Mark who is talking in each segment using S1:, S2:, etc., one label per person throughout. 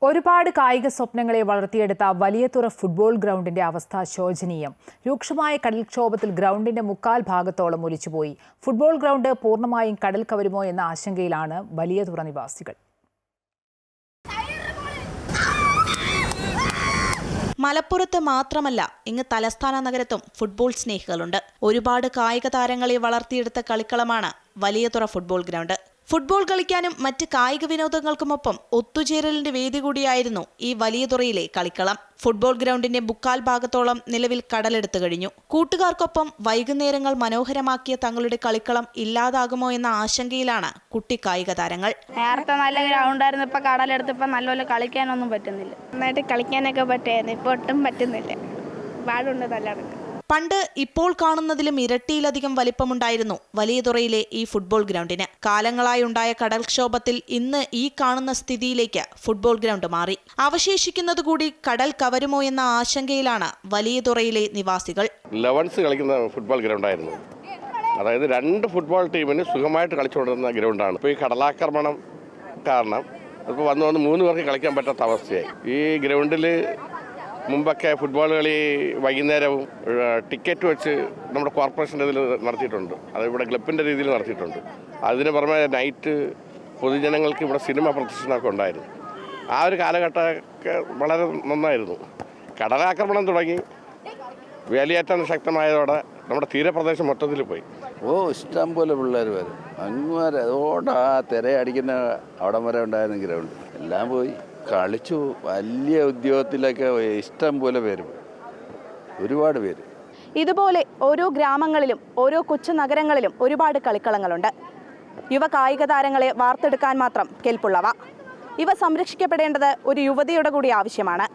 S1: ഒരുപാട് കായിക സ്വപ്നങ്ങളെ വളർത്തിയെടുത്ത വലിയതുറ ഫുട്ബോൾ ഗ്രൗണ്ടിന്റെ അവസ്ഥ ശോചനീയം. രൂക്ഷമായ കടൽക്ഷോഭത്തിൽ ഗ്രൗണ്ടിന്റെ മുക്കാൽ ഭാഗത്തോളം ഒലിച്ചുപോയി. ഫുട്ബോൾ ഗ്രൗണ്ട് പൂർണ്ണമായും കടൽ കവരുമോ എന്ന ആശങ്കയിലാണ് വലിയതുറ നിവാസികൾ.
S2: മലപ്പുറത്ത് മാത്രമല്ല, ഇങ്ങ് തലസ്ഥാന നഗരത്തും ഫുട്ബോൾ സ്നേഹികളുണ്ട്. ഒരുപാട് കായിക താരങ്ങളെ വളർത്തിയെടുത്ത കളിക്കളമാണ് വലിയതുറ ഫുട്ബോൾ ഗ്രൗണ്ട്. ഫുട്ബോൾ കളിക്കാനും മറ്റ് കായിക വിനോദങ്ങൾക്കുമൊപ്പം ഒത്തുചേരലിന്റെ വേദി കൂടിയായിരുന്നു ഈ വലിയതുറയിലെ കളിക്കളം. ഫുട്ബോൾ ഗ്രൗണ്ടിന്റെ മുക്കാൽ ഭാഗത്തോളം നിലവിൽ കടലെടുത്തു കഴിഞ്ഞു. കൂട്ടുകാർക്കൊപ്പം വൈകുന്നേരങ്ങൾ മനോഹരമാക്കിയ തങ്ങളുടെ കളിക്കളം ഇല്ലാതാകുമോ എന്ന ആശങ്കയിലാണ് കുട്ടി കായിക താരങ്ങൾ.
S3: നേരത്തെ നല്ല ഗ്രൗണ്ടായിരുന്നു, ഇപ്പൊ കടലെടുത്തപ്പോ നല്ലപോലെ കളിക്കാനൊന്നും പറ്റുന്നില്ല.
S4: നന്നായിട്ട് കളിക്കാനൊക്കെ പറ്റുമായിരുന്നു, ഇപ്പൊ ഒട്ടും പറ്റുന്നില്ല. പാടുണ്ട് നല്ലതാണ്.
S2: പണ്ട് ഇപ്പോൾ കാണുന്നതിലും ഇരട്ടിയിലധികം വലിപ്പമുണ്ടായിരുന്നു വലിയതുറയിലെ ഈ ഫുട്ബോൾ ഗ്രൗണ്ടിന്. കാലങ്ങളായി ഉണ്ടായ കടൽക്ഷോഭത്തിൽ ഇന്ന് ഈ കാണുന്ന സ്ഥിതിയിലേക്ക് ഫുട്ബോൾ ഗ്രൗണ്ട് മാറി. അവശേഷിക്കുന്നത് കൂടി കടൽ കവരുമോ എന്ന ആശങ്കയിലാണ് വലിയതുറയിലെ നിവാസികൾ.
S5: ലെവൻസ് കളിക്കുന്ന ഫുട്ബോൾ ഗ്രൗണ്ടായിരുന്നു. അതായത് 2 ഫുട്ബോൾ ടീമിന് സുഖമായിട്ട് കളിച്ചുകൊണ്ടിരുന്ന ഗ്രൗണ്ടാണ്. ഇപ്പോൾ ഈ കടലാക്രമണം കാരണം ഇപ്പോൾ വന്ന് 3 പേർക്ക് കളിക്കാൻ പറ്റാത്ത അവസ്ഥയായി. ഈ ഗ്രൗണ്ടിൽ മുമ്പൊക്കെ ഫുട്ബോൾ കളി വൈകുന്നേരവും ടിക്കറ്റ് വെച്ച് നമ്മുടെ കോർപ്പറേഷൻ്റെ ഇതിൽ നടത്തിയിട്ടുണ്ട്. അത് ഇവിടെ ക്ലബിൻ്റെ രീതിയിൽ നടത്തിയിട്ടുണ്ട്. അതിന് പുറമെ നൈറ്റ് പൊതുജനങ്ങൾക്ക് ഇവിടെ സിനിമ പ്രദർശനമൊക്കെ ഉണ്ടായിരുന്നു. ആ ഒരു കാലഘട്ടമൊക്കെ വളരെ നന്നായിരുന്നു. കടലാക്രമണം തുടങ്ങി വേലിയേറ്റം ശക്തമായതോടെ നമ്മുടെ തീരപ്രദേശം മൊത്തത്തിൽ പോയി.
S6: ഇഷ്ടം പോലെ പിള്ളേർ വരും. അങ്ങ് വരെ അതുകൊണ്ട് ആ തിരയടിക്കുന്ന അവിടം വരെ ഉണ്ടായിരുന്ന ഗ്രൗണ്ട് എല്ലാം പോയി. കളിച്ചു. വലിയ ഉദ്യോഗത്തിലൊക്കെ ഇഷ്ടം പോലെ പേര്, ഒരുപാട് പേര്.
S7: ഇതുപോലെ ഓരോ ഗ്രാമങ്ങളിലും ഓരോ കൊച്ചു നഗരങ്ങളിലും ഒരുപാട് കളിക്കളങ്ങളുണ്ട്. യുവ കായിക താരങ്ങളെ വാർത്തെടുക്കാൻ മാത്രം കെൽപ്പുള്ളവ. ഇവ സംരക്ഷിക്കപ്പെടേണ്ടത് ഒരു യുവതിയുടെ കൂടി ആവശ്യമാണ്.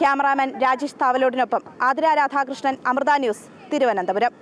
S7: ക്യാമറാമാൻ രാജേഷ് താവലോടിനൊപ്പം ആതിര രാധാകൃഷ്ണൻ, അമൃത ന്യൂസ്, തിരുവനന്തപുരം.